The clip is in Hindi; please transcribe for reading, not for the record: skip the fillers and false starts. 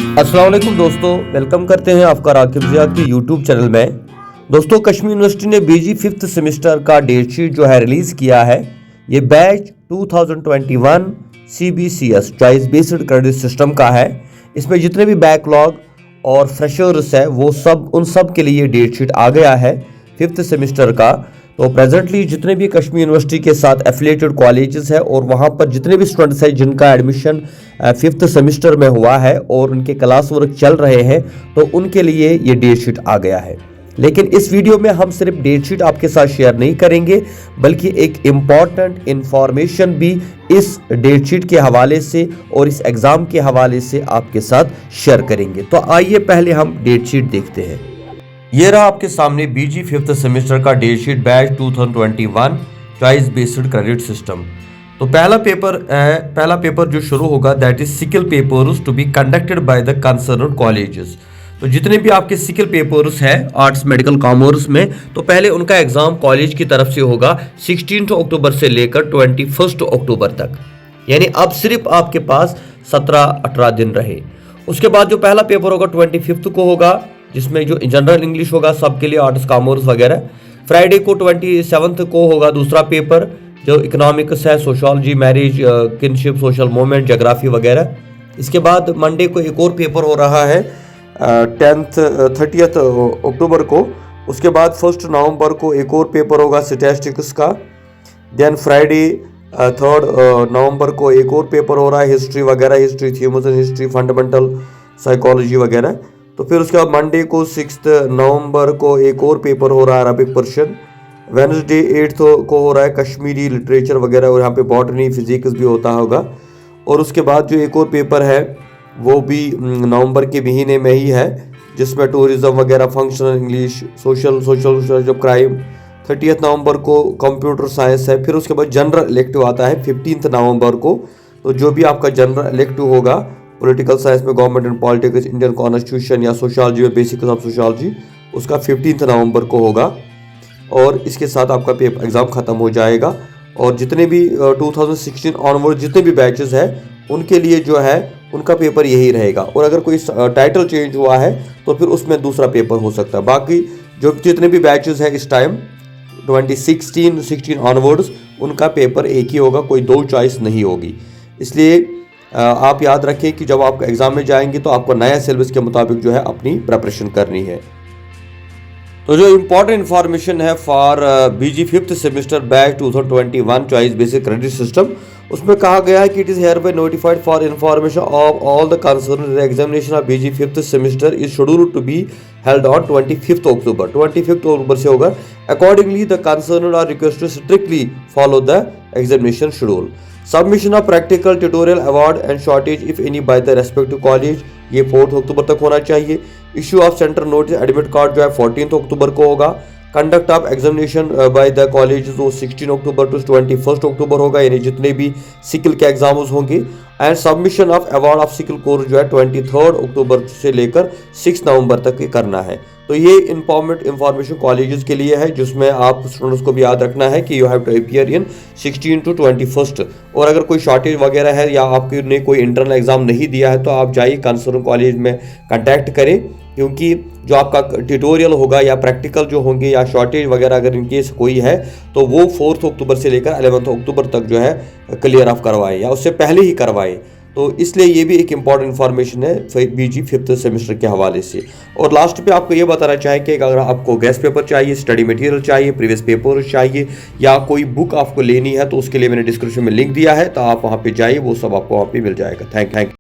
अस्सलाम वालेकुम दोस्तों, वेलकम करते हैं आपका राकिब ज़िया की यूट्यूब चैनल में। दोस्तों, कश्मीर यूनिवर्सिटी ने बीजी फिफ्थ सेमेस्टर का डेट शीट जो है रिलीज़ किया है। ये batch 2021 CBCS choice based credit system का है। इसमें जितने भी बैकलॉग और फ्रेशर्स है वो सब उन सब के लिए डेट शीट आ गया है फिफ्थ सेमेस्टर का। तो प्रेजेंटली जितने भी कश्मीर यूनिवर्सिटी के साथ एफिलिएटेड कॉलेजेस है और वहाँ पर जितने भी स्टूडेंट्स हैं जिनका एडमिशन फिफ्थ सेमेस्टर में हुआ है और उनके क्लास वर्क चल रहे हैं, तो उनके लिए ये डेट शीट आ गया है। लेकिन इस वीडियो में हम सिर्फ डेट शीट आपके साथ शेयर नहीं करेंगे, बल्कि एक इम्पॉर्टेंट इंफॉर्मेशन भी इस डेट शीट के हवाले से और इस एग्ज़ाम के हवाले से आपके साथ शेयर करेंगे। तो आइए पहले हम डेट शीट देखते हैं। ये रहा आपके सामने बीजी फिफ्थ सेमेस्टर का date sheet batch 2021 choice based credit system. तो पहला पेपर जो शुरू होगा that is skill papers to be conducted by the concerned colleges. तो जितने भी आपके सिकल पेपर्स हैं आर्ट्स मेडिकल कॉमर्स में, तो पहले उनका एग्जाम कॉलेज की तरफ से होगा 16 अक्टूबर से लेकर 21 अक्टूबर तक। यानी अब सिर्फ आपके पास 17-18 दिन रहे। उसके बाद जो पहला पेपर होगा 25 को होगा, जिसमें जो जनरल इंग्लिश होगा सबके लिए, आर्ट्स कॉमर्स वगैरह। फ्राइडे को 27 को होगा दूसरा पेपर जो इकोनॉमिक्स है, sociology, marriage, kinship, social movement, geography वगैरह। इसके बाद मंडे को एक और पेपर हो रहा है 30 अक्टूबर को। उसके बाद 1 नवंबर को एक और पेपर होगा स्टैटिस्टिक्स का। देन फ्राइडे 3 नवंबर को एक और पेपर हो रहा है हिस्ट्री वगैरह, history themes and history, fundamental psychology वगैरह। तो फिर उसके बाद मंडे को 6 नवंबर को एक और पेपर हो रहा है अरबिक पर्शियन। वेडनेसडे 8 को हो रहा है कश्मीरी लिटरेचर वगैरह, और यहाँ पे बॉटनी फिजिक्स भी होता होगा। और उसके बाद जो एक और पेपर है वो भी नवंबर के महीने में ही है, जिसमें टूरिज्म वगैरह, फंक्शनल इंग्लिश, सोशल क्राइम। 30 नवंबर को कंप्यूटर साइंस है। फिर उसके बाद जनरल इलेक्टिव आता है 15 नवंबर को। तो जो भी आपका जनरल इलेक्टिव होगा पॉलिटिकल साइंस में government and politics, Indian constitution या सोशोलॉजी में बेसिक्स ऑफ सोशोलॉजी, उसका 15 नवंबर को होगा। और इसके साथ आपका पेपर एग्ज़ाम ख़त्म हो जाएगा। और जितने भी 2016 ऑनवर्ड जितने भी बैचेस हैं उनके लिए जो है उनका पेपर यही रहेगा। और अगर कोई टाइटल चेंज हुआ है तो फिर उसमें दूसरा पेपर हो सकता है। बाकी जो जितने भी बैचेस हैं इस टाइम 2016 ऑनवर्ड्स, उनका पेपर एक ही होगा, कोई दो चॉइस नहीं होगी। इसलिए आप याद रखें कि जब आप एग्ज़ाम में जाएंगे तो आपको नया सिलेबस के मुताबिक जो है अपनी प्रिपरेशन करनी है। तो जो इम्पोर्टेंट इन्फॉर्मेशन है for BG fifth semester batch 2021 choice basic credit system, उसमें कहा गया है कि it is hereby notified for information of all the concern examination of BG fifth semester is scheduled to be held on 25 October. 25 October से होगा। Accordingly the concern are requested strictly follow the examination schedule. Submission of practical tutorial award and shortage if any by the respective college, ये 4 अक्टूबर तक होना चाहिए। Issue of centre notice admit card जो है 14 अक्टूबर को होगा। Conduct of examination by the college वो 16 अक्टूबर टू 21 अक्टूबर होगा, यानी जितने भी सिकल के एग्जाम्स होंगे। And submission of award of sickle course जो है 23 अक्टूबर से लेकर 6 नवंबर तक करना है। तो ये इंफॉर्मेशन कॉलेजेस के लिए है, जिसमें आप स्टूडेंट्स को भी याद रखना है कि you have to appear in 16 to 21। और अगर कोई शॉर्टेज वगैरह है या आपने कोई इंटरनल एग्जाम नहीं दिया है तो आप जाइए कंसर्न कॉलेज में कांटेक्ट करें, क्योंकि जो आपका ट्यूटोरियल होगा या प्रैक्टिकल जो होंगे या शॉर्टेज वगैरह अगर इनकेस कोई है तो वो 4 अक्टूबर से लेकर 11 अक्टूबर तक जो है क्लियर ऑफ करवाए या उससे पहले ही करवाए। तो इसलिए ये भी एक इम्पॉर्टेंट इन्फॉर्मेशन है बीजी फिफ्थ सेमेस्टर के हवाले से। और लास्ट पे आपको ये बताना चाहें कि अगर आपको गेस्ट पेपर चाहिए, स्टडी मटेरियल चाहिए, प्रीवियस पेपर चाहिए या कोई बुक आपको लेनी है तो उसके लिए मैंने डिस्क्रिप्शन में लिंक दिया है, तो आप वहाँ पे जाइए, वो सब आपको वहाँ पे मिल जाएगा। थैंक